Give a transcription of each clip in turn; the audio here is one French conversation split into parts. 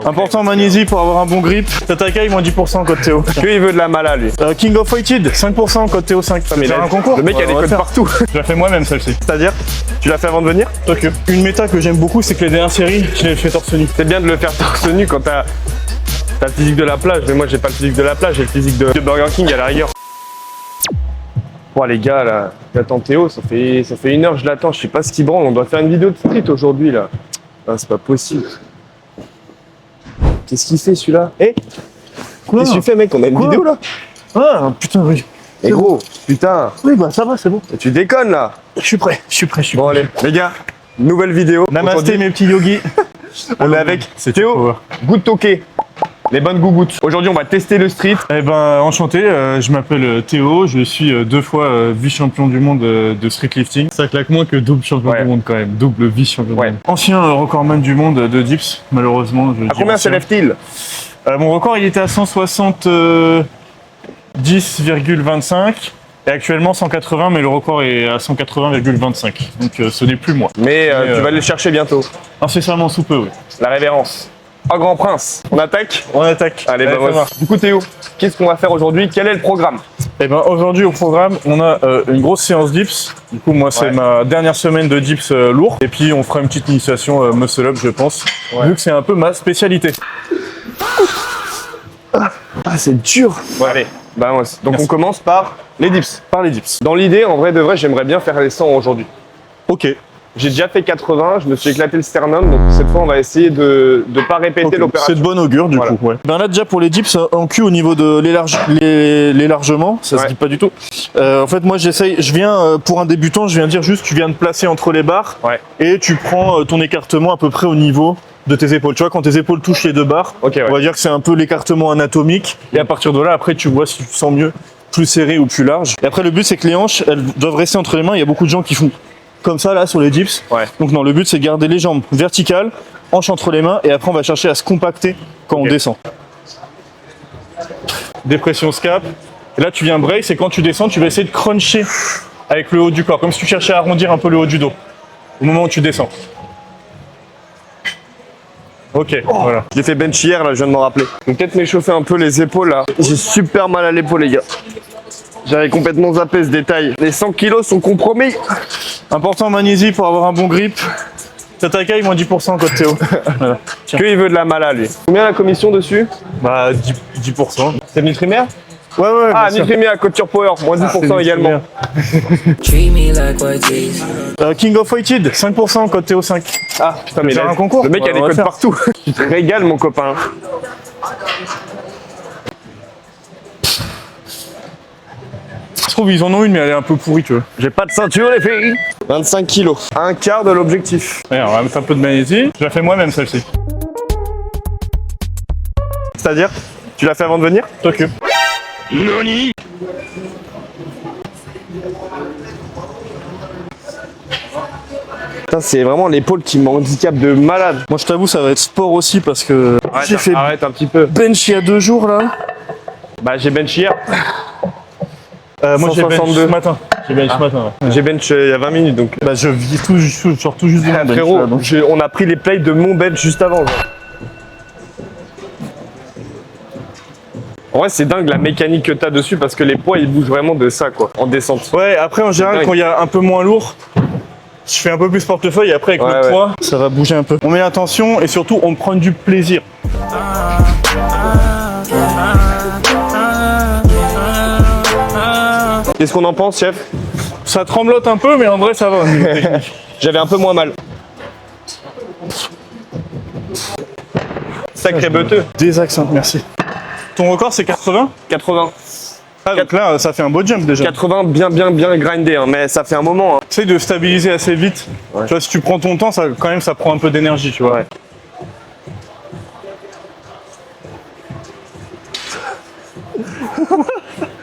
Important magnésie pour avoir un bon grip. Tatakai, moins 10% code Théo. Que il veut de la mala lui. King of Weighted, 5% code Théo 5. Mais C'est là, un concours. le mec a des codes partout. Je la fais moi-même celle-ci. C'est-à-dire, tu l'as fait avant de venir? Tokyo. Une méta que j'aime beaucoup, c'est que les dernières séries, je les fais torse nu. C'est bien de le faire torse nu quand t'as le physique de la plage, mais moi j'ai pas le physique de la plage, j'ai le physique de Burger King à la rigueur. Bon les gars là, j'attends Théo, ça fait 1 heure je l'attends, je sais pas ce qu'il branle, on doit faire une vidéo de street aujourd'hui là. Ah, c'est pas possible. Qu'est-ce qu'il fait celui-là? Eh, qu'est-ce que tu fais mec? On a une vidéo là? Ah putain oui. Eh gros, putain. Oui bah ça va, c'est bon. Tu déconnes là. Je suis prêt. Bon allez, les gars, nouvelle vidéo. Namasté Aujourd'hui, mes petits yogis. on est avec C'est Théo, power. Good Toké, les bonnes gougouttes. Aujourd'hui on va tester le street. Eh ben enchanté, je m'appelle Théo, je suis 2 fois vice-champion du monde de streetlifting. Ça claque moins que double champion Ouais. du monde quand même, double vice-champion Ouais. du monde. Ancien recordman du monde de dips, malheureusement. À combien s'élève-t-il? Mon record il était à 170,25 et actuellement 180, mais le record est à 180,25. Donc ce n'est plus moi. Mais tu vas aller le chercher bientôt. Incessamment sous peu, oui. La révérence. Oh grand prince, on attaque? On attaque. Allez, bah, ça ouais. marche. Du coup Théo, qu'est-ce qu'on va faire aujourd'hui? Quel est le programme? Eh ben aujourd'hui au programme, on a une grosse séance dips. Du coup moi c'est Ouais. ma dernière semaine de dips lourd. Et puis on fera une petite initiation muscle up je pense. Ouais. Vu que c'est un peu ma spécialité. Ah c'est dur. Ouais. Allez, bah moi aussi. Donc Merci. on commence par les dips. Par les dips. Dans l'idée, en vrai de vrai, j'aimerais bien faire les 100 aujourd'hui. Ok. J'ai déjà fait 80, je me suis éclaté le sternum, donc cette fois on va essayer de ne pas répéter Ok. l'opération. C'est de bon augure du Voilà. coup. Ouais. Ben là déjà pour les dips en cul au niveau de l'élargement, ça se Ouais. dit pas du tout. En fait moi je viens pour un débutant, je viens dire juste tu viens de placer entre les barres Ouais. et tu prends ton écartement à peu près au niveau de tes épaules. Tu vois quand tes épaules touchent les 2 barres, Ok, ouais. on va dire que c'est un peu l'écartement anatomique et à partir de là après tu vois si tu te sens mieux, plus serré ou plus large. Et après le but c'est que les hanches elles doivent rester entre les mains. Il y a beaucoup de gens qui font comme ça là sur les dips. Ouais. Donc non, le but c'est de garder les jambes verticales, hanches entre les mains et après on va chercher à se compacter quand Ok. on descend. Dépression scap. Et là tu viens brace et quand tu descends tu vas essayer de cruncher avec le haut du corps, comme si tu cherchais à arrondir un peu le haut du dos au moment où tu descends. Ok, voilà. J'ai fait bench hier, là, je viens de m'en rappeler. Donc peut-être m'échauffer un peu les épaules, là. J'ai super mal à l'épaule, les gars. J'avais complètement zappé ce détail. Les 100 kilos sont compromis. Important magnésie pour avoir un bon grip. Tatakai, moins 10% code Théo. Voilà. Tiens. Que il veut de la mala, lui. Combien la commission dessus? Bah 10%. C'est Nutrimer? Ouais, ouais. Ah, bien sûr. Nutrimer à Couture Power, moins 10% C'est également. Treat me like what tease. King of Weighted, 5% code Théo 5. Ah, putain, mais C'est là, un concours. le mec a On des va codes faire. partout. Tu te régales, mon copain. Je trouve ils en ont une mais elle est un peu pourrie tu vois. J'ai pas de ceinture, les filles. 25 kilos. Un quart de l'objectif. Regarde, on va mettre un peu de magnésie. Je la fais moi-même celle-ci. C'est-à-dire, tu l'as fait avant de venir? Tokyo. Putain, c'est vraiment l'épaule qui m'handicape de malade. Moi je t'avoue ça va être sport aussi parce que j'ai fait Arrête un petit peu. bench il y a 2 jours là. Bah, j'ai bench hier. Moi j'ai bench 162. ce matin. J'ai bench ce matin. Ouais. J'ai bench il y a 20 minutes, donc. Bah je vis tout, je sors tout juste de mon bench, Frérot, là, donc. on a pris les plays de mon bench juste avant. genre. En vrai, c'est dingue la mécanique que t'as dessus parce que les poids ils bougent vraiment de ça quoi, en descente. Ouais après en général dingue. quand il y a un peu moins lourd, je fais un peu plus portefeuille et après avec Ouais, le ouais. poids ça va bouger un peu. On met l'attention et surtout on prend du plaisir. Qu'est-ce qu'on en pense, chef? Ça tremblote un peu mais en vrai ça va. J'avais un peu moins mal. Sacré beuteux. Des accents, merci. Ton record c'est 80? 80. Ah donc là ça fait un beau jump déjà. 80 bien grindé, hein, mais ça fait un moment. Hein. Essaye de stabiliser assez vite. Ouais. Tu vois, si tu prends ton temps, ça, quand même, ça prend un peu d'énergie, tu vois. Ouais.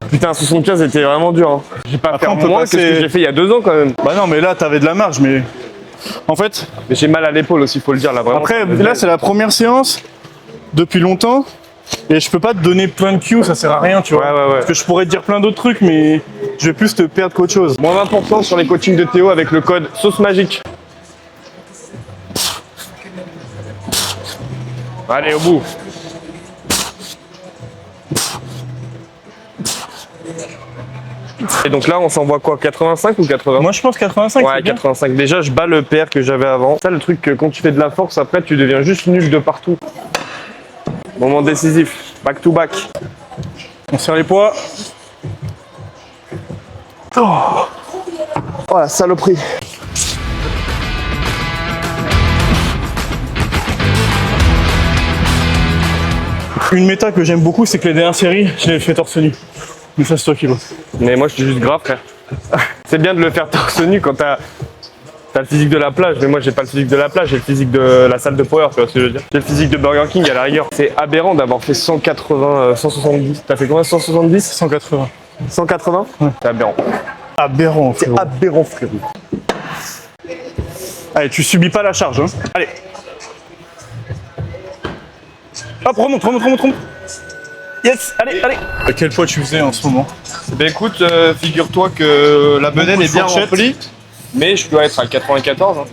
Putain, 75 était vraiment dur. Hein. J'ai pas Après, fait on peut moins que ce passer- que j'ai fait il y a 2 ans quand même. Bah non, mais là, t'avais de la marge, mais en fait, Mais j'ai mal à l'épaule aussi, faut le dire là vraiment. après, là, c'est la première séance depuis longtemps. Et je peux pas te donner plein de cues, ça sert à rien, tu vois. Ouais. Parce que je pourrais te dire plein d'autres trucs, mais je vais plus te perdre qu'autre chose. Moins 20% sur les coachings de Théo avec le code sauce magique. Allez, au bout. Et donc là, on s'envoie quoi, 85 ou 80? Moi je pense 85. Ouais, c'est bien. 85. Déjà, je bats le PR que j'avais avant. Ça, le truc, que quand tu fais de la force, après, tu deviens juste nul de partout. Moment décisif. Back to back. On serre les poids. Oh la saloperie. Une méta que j'aime beaucoup, c'est que les dernières séries, je les fais torse nu. Mais ça, c'est toi qui vois. Mais moi, je suis juste grave, frère. C'est bien de le faire torse nu quand t'as le physique de la plage, mais moi, j'ai pas le physique de la plage, j'ai le physique de la salle de power, tu vois ce que je veux dire. J'ai le physique de Burger King à la rigueur. C'est aberrant d'avoir fait 180, 170. T'as fait combien? 170? 180. 180? Ouais. C'est aberrant. Aberrant, C'est frérot. aberrant, frérot. Allez, tu subis pas la charge, hein. Allez. Hop, remonte. Yes, allez. À quel poids tu faisais en ce moment? Ben écoute, figure-toi que la bedaine est bien fourchette. remplie, mais je dois être à 94. Hein.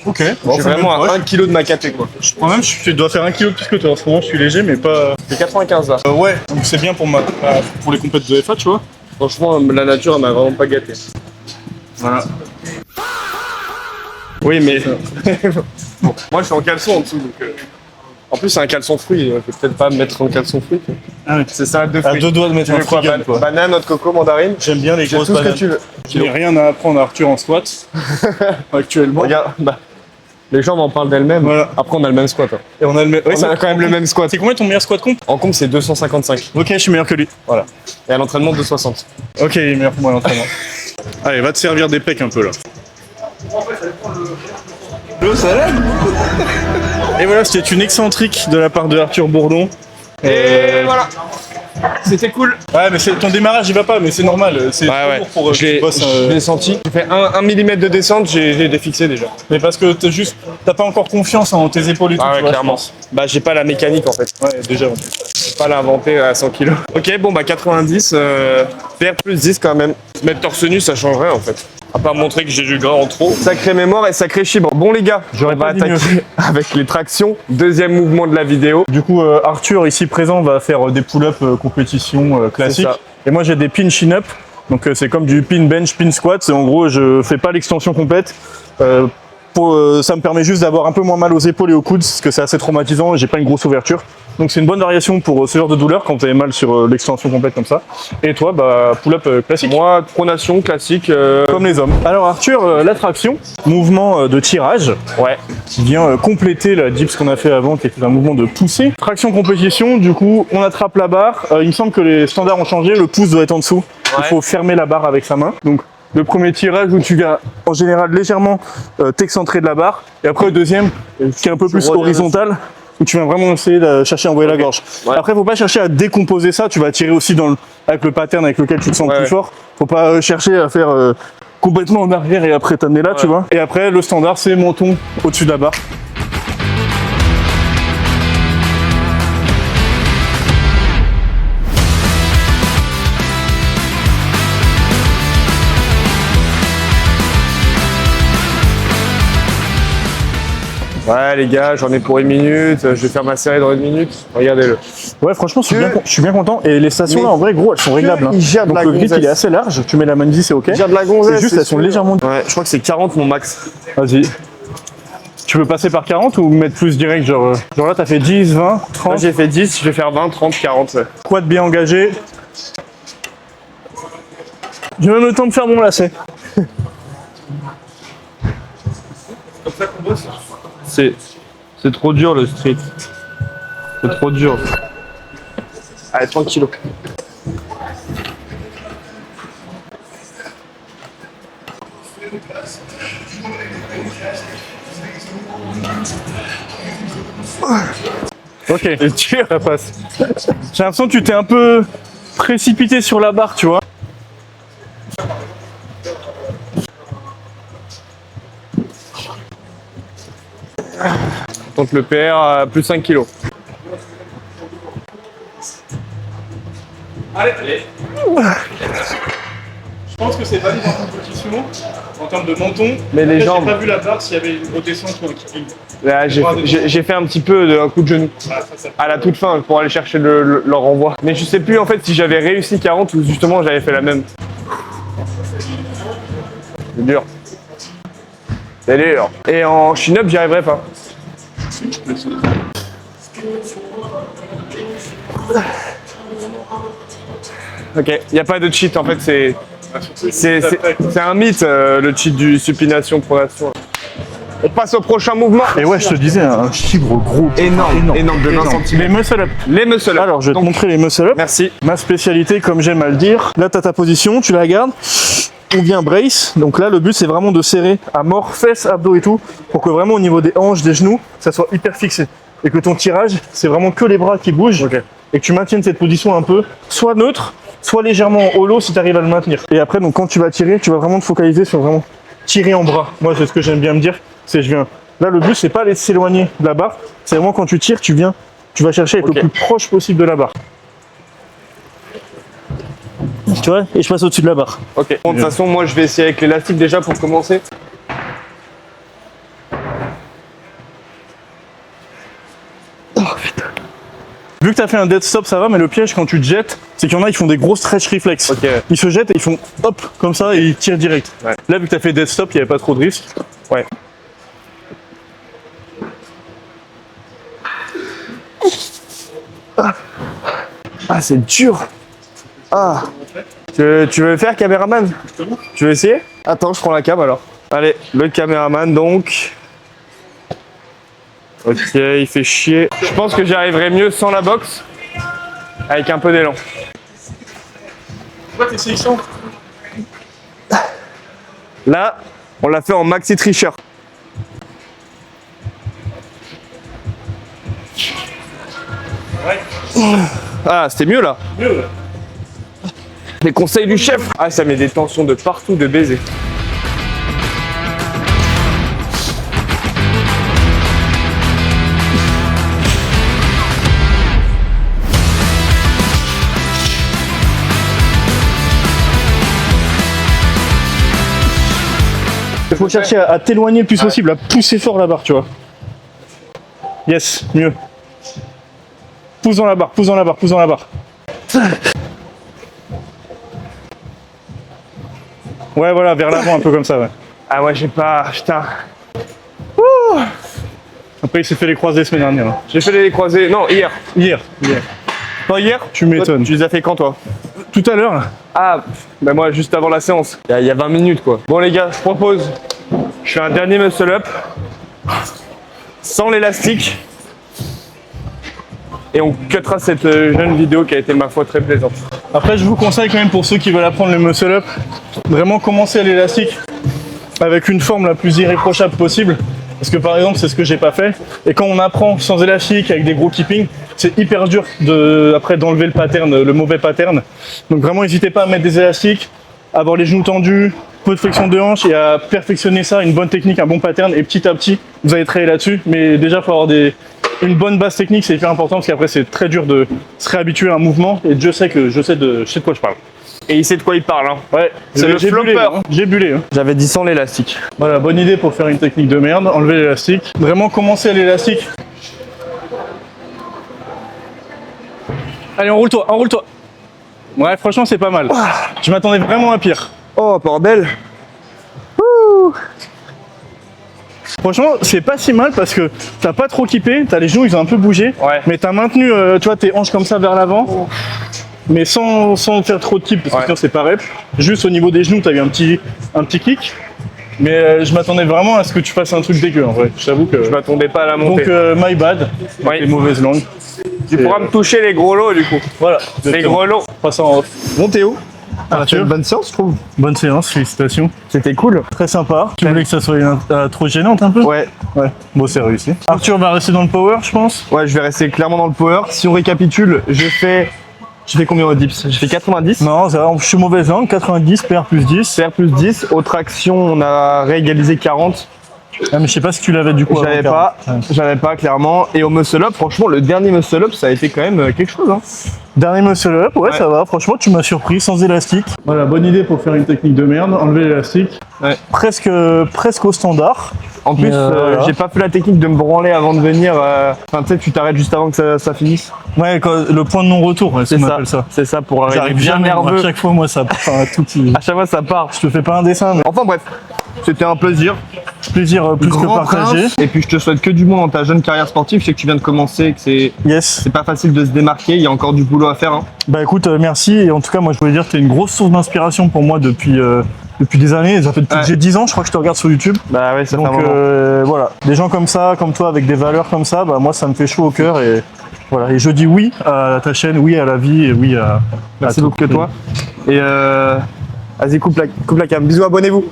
Ok. Je suis vraiment à 1 kg de ma caté, quoi. Je prends même, tu dois faire 1 kg de plus que toi. En ce moment, je suis léger, mais pas. C'est 95 là. Ouais, donc c'est bien pour pour les compètes de FA, tu vois. Franchement, la nature, elle m'a vraiment pas gâté. Voilà. Oui, mais. Bon, moi, je suis en caleçon en dessous, donc. En plus, c'est un caleçon fruit. Je vais peut-être pas me mettre en caleçon fruit. Quoi. Ah oui. C'est ça, deux À fruits. 2 doigts de mettre Tu veux un quoi, freegun, quoi. Banane, noix de coco, mandarine. J'aime bien les J'ai grosses tout ce que bananes. tu veux. Je n'ai rien à apprendre à Arthur en squat actuellement. Regarde, bah, les gens m'en parlent d'elles-mêmes. Voilà. Après, on a le même squat. Hein. Et on a le même. On a quand même le même squat. C'est combien ton meilleur squat comp? En compte, c'est 255. Ok, je suis meilleur que lui. Voilà. Et à l'entraînement, 260. Ok, il est meilleur que moi à l'entraînement. Allez, va te servir des pecs un peu là. Le salade. Et voilà, c'était une excentrique de la part de Arthur Bourdon. Et voilà. C'était cool. Ouais, mais ton démarrage il va pas, mais c'est normal. C'est Ouais, trop ouais. lourd pour Je l'ai je l'ai senti. J'ai fait 1 mm de descente, j'ai défixé déjà. Mais parce que t'as pas encore confiance en tes épaules et tout. Ah ouais, tu vois, clairement. je pense. Bah, j'ai pas la mécanique en fait. Ouais, déjà. Ouais. Je peux pas l'inventer à 100 kg. Ok, bon, bah 90, faire plus 10 quand même. Mettre torse nu, ça changerait en fait. À part montrer que j'ai du gras en trop. Sacré mémoire et sacré chibre. Bon les gars, J'aurais on va pas dit attaquer avec les tractions. Deuxième mouvement de la vidéo. Du coup, Arthur, ici présent, va faire des pull-up compétition classiques. ça. Et moi, j'ai des pin chin-up. Donc, c'est comme du pin bench, pin squat. Et en gros, je fais pas l'extension complète. Ça me permet juste d'avoir un peu moins mal aux épaules et aux coudes, parce que c'est assez traumatisant et j'ai pas une grosse ouverture. Donc, c'est une bonne variation pour ce genre de douleur quand tu as mal sur l'extension complète comme ça. Et toi, bah, pull-up classique. Moi, pronation classique. Comme les hommes. Alors Arthur, la traction, mouvement de tirage, Ouais. qui vient compléter la dips qu'on a fait avant, qui était un mouvement de poussée. Traction compétition, du coup, on attrape la barre. Il me semble que les standards ont changé, le pouce doit être en dessous. Il Ouais. faut fermer la barre avec sa main. Donc le premier tirage où tu vas en général légèrement t'excentrer de la barre. Et après le deuxième, qui est un peu plus reviens horizontal, où tu vas vraiment essayer de chercher à envoyer la gorge. Ouais. Après, faut pas chercher à décomposer ça, tu vas tirer aussi avec le pattern avec lequel tu te sens Ouais, plus ouais. fort. Faut pas chercher à faire complètement en arrière et après t'amener là, tu vois. Et après, le standard, c'est menton au-dessus de la barre. Ouais les gars, j'en ai pour 1 minute. Je vais faire ma série dans 1 minute. Regardez-le. Ouais, franchement, je suis bien content. Et les stations là, en vrai, gros, elles sont réglables. Hein. il gère de Donc la le grip, gonzesse. il est assez large. Tu mets la main de vie, c'est ok. J'ai de la gonzesse. C'est juste, elles sont sûr. légèrement. Ouais, je crois que c'est 40 mon max. Vas-y. Tu veux passer par 40 ou mettre plus direct, genre là, t'as fait 10, 20, Moi 30. j'ai fait 10, je vais faire 20, 30, 40. Ouais. Quad bien engagé. J'ai même le temps de faire mon lacet. C'est trop dur le street. C'est trop dur. Allez, 30 kilos. Ok, ça passe. J'ai l'impression que tu t'es un peu précipité sur la barre, tu vois. On tente le PR à plus 5 kilos. Allez. Je pense pense que c'est valide en compétition, en termes de menton. Mais les jambes. J'ai pas vu la barre s'il y avait une redescente ou un kicking. Là, j'ai fait un petit peu un coup de genou. Ah, ça. À la toute fin pour aller chercher le renvoi. Mais je sais plus en fait si j'avais réussi 40 ou justement j'avais fait la même. C'est dur. C'est dur. Et en chin-up, j'y arriverai pas. Ok, il n'y a pas de cheat en fait, c'est un mythe le cheat du supination pronation. On passe au prochain mouvement. Et ouais, je te disais, un chibre gros. Énorme de 20 cm. Les muscle up. Les muscle up. Alors, je vais te montrer les muscle up. Merci. Ma spécialité, comme j'aime à le dire. Là, tu as ta position, tu la gardes. On vient brace. Donc là, le but, c'est vraiment de serrer à mort, fesses, abdos et tout, pour que vraiment au niveau des hanches, des genoux, ça soit hyper fixé. Et que ton tirage, c'est vraiment que les bras qui bougent. Ok. Et que tu maintiennes cette position un peu, soit neutre, soit légèrement en holo si tu arrives à le maintenir. Et après, donc quand tu vas tirer, tu vas vraiment te focaliser sur vraiment tirer en bras. Moi, c'est ce que j'aime bien me dire. C'est je viens. Là, le but, c'est pas aller s'éloigner de la barre. C'est vraiment quand tu tires, tu vas chercher à être le plus proche possible de la barre. Tu vois, et je passe au-dessus de la barre. Ok. Bon, de toute façon, moi je vais essayer avec l'élastique déjà pour commencer. Vu que tu as fait un dead stop, ça va, mais le piège quand tu te jettes, c'est qu'il y en a, ils font des gros stretch réflexes. Ok. Ils se jettent et ils font hop, comme ça, et ils tirent direct. Ouais. Là, vu que tu as fait dead stop, il n'y avait pas trop de risque. Ouais. Ah, c'est dur. Ah. Tu veux le faire, caméraman? Tu veux essayer? Attends, je prends la cam alors. Allez, le caméraman donc. Ok, il fait chier. Je pense que j'y arriverai mieux sans la boxe, avec un peu d'élan. Pourquoi t'es sélection? Là, on l'a fait en maxi tricheur. Ah, c'était mieux là. Mieux. Les conseils du chef. Ah, ça met des tensions de partout, de baiser. Il faut chercher à t'éloigner le plus possible, à pousser fort la barre, tu vois. Yes, mieux. Pousse dans la barre, pousse dans la barre, pousse dans la barre. Ouais, voilà, vers l'avant, un peu comme ça, ouais. Ah ouais, j'ai pas... Putain. Après, il s'est fait les croisés la semaine dernière. Hein. J'ai fait les croisés... Non, hier. Hier. Pas hier? Tu m'étonnes. Tu les as fait quand, toi? Tout à l'heure, là. Ah, bah moi, juste avant la séance. Il y a 20 minutes, quoi. Bon, les gars, je propose... Je fais un dernier muscle-up. Sans l'élastique. Et on cuttera cette jeune vidéo qui a été, ma foi, très plaisante. Après, je vous conseille quand même, pour ceux qui veulent apprendre le muscle-up, vraiment commencer à l'élastique avec une forme la plus irréprochable possible. Parce que par exemple, c'est ce que j'ai pas fait. Et quand on apprend sans élastique, avec des gros keeping, c'est hyper dur après d'enlever le pattern, le mauvais pattern. Donc vraiment, n'hésitez pas à mettre des élastiques, à avoir les genoux tendus, peu de flexion de hanche et à perfectionner ça, une bonne technique, un bon pattern. Et petit à petit, vous allez travailler là-dessus. Mais déjà, il faut avoir une bonne base technique, c'est hyper important parce qu'après, c'est très dur de se réhabituer à un mouvement. Et Dieu sait que je sais de quoi je parle. Et il sait de quoi il parle, hein. Ouais, C'est le j'ai bulé, flopper. hein. J'ai bulé. Hein. J'avais dit sans l'élastique. Voilà, bonne idée pour faire une technique de merde, enlever l'élastique. Vraiment commencer à l'élastique. Allez, enroule-toi, enroule-toi. Ouais, franchement, c'est pas mal. Je m'attendais vraiment à pire. Oh, bordel. Franchement, c'est pas si mal parce que t'as pas trop kippé, t'as les genoux, ils ont un peu bougé. Ouais. Mais t'as maintenu, tu vois, tes hanches comme ça vers l'avant. Mais sans faire trop de kipp, parce que sinon c'est pas rep. Juste au niveau des genoux, t'as eu un petit kick. Mais je m'attendais vraiment à ce que tu fasses un truc dégueu en vrai. Je t'avoue que. Je m'attendais pas à la montée. Donc, my bad. Oui. Les mauvaises langues. Tu pourras me toucher les gros lots du coup. Voilà. Les exactement. gros lots. Passe en off. Bon Théo, Arthur, bonne séance je trouve. bonne séance, félicitations. C'était cool. Très sympa. Tu voulais que ça soit trop gênante un peu? Ouais. Ouais. Bon, c'est réussi. Arthur va rester dans le power, je pense. Ouais, je vais rester clairement dans le power. Si on récapitule, j'ai fait combien au dips? J'ai fait 90. Non, ça va, je suis mauvaise langue. 90, PR plus 10. PR plus 10. Aux tractions, on a réégalisé 40. Ah, mais je sais pas si tu l'avais du coup. J'avais avant, pas, Karl. Ouais. j'avais pas clairement. Et au muscle up, franchement, le dernier muscle up, ça a été quand même quelque chose. Hein. Dernier muscle up, ouais, Ouais. ça va. Franchement, tu m'as surpris sans élastique. Voilà, bonne idée pour faire une technique de merde. Enlever l'élastique. Ouais. Presque au standard. En plus, Mais, voilà. j'ai pas fait la technique de me branler avant de venir. Enfin, tu sais, tu t'arrêtes juste avant que ça finisse. Ouais, le point de non-retour, ouais, C'est on ça. appelle ça. C'est ça pour arriver J'arrive bien jamais, moi, nerveux. à chaque fois, moi, ça part tout qui... À chaque fois, ça part. Je te fais pas un dessin, mais Enfin bref, c'était un plaisir. plaisir plus que Grand partagé. prince. Et puis je te souhaite que du bon dans ta jeune carrière sportive. Je sais que tu viens de commencer et que Yes. c'est pas facile de se démarquer. Il y a encore du boulot à faire. Hein. Bah écoute, merci. Et en tout cas, moi, je voulais dire que t'es une grosse source d'inspiration pour moi depuis des années. Ça fait depuis que j'ai 10 ans, je crois que je te regarde sur YouTube. Bah ouais, ça fait un Donc moment. voilà, des gens comme ça, comme toi, avec des valeurs comme ça, bah moi, ça me fait chaud au cœur. Et voilà, et je dis oui à ta chaîne, oui à la vie et oui à... Merci à beaucoup que toi. Et vas-y, coupe la cam. Bisous, abonnez-vous.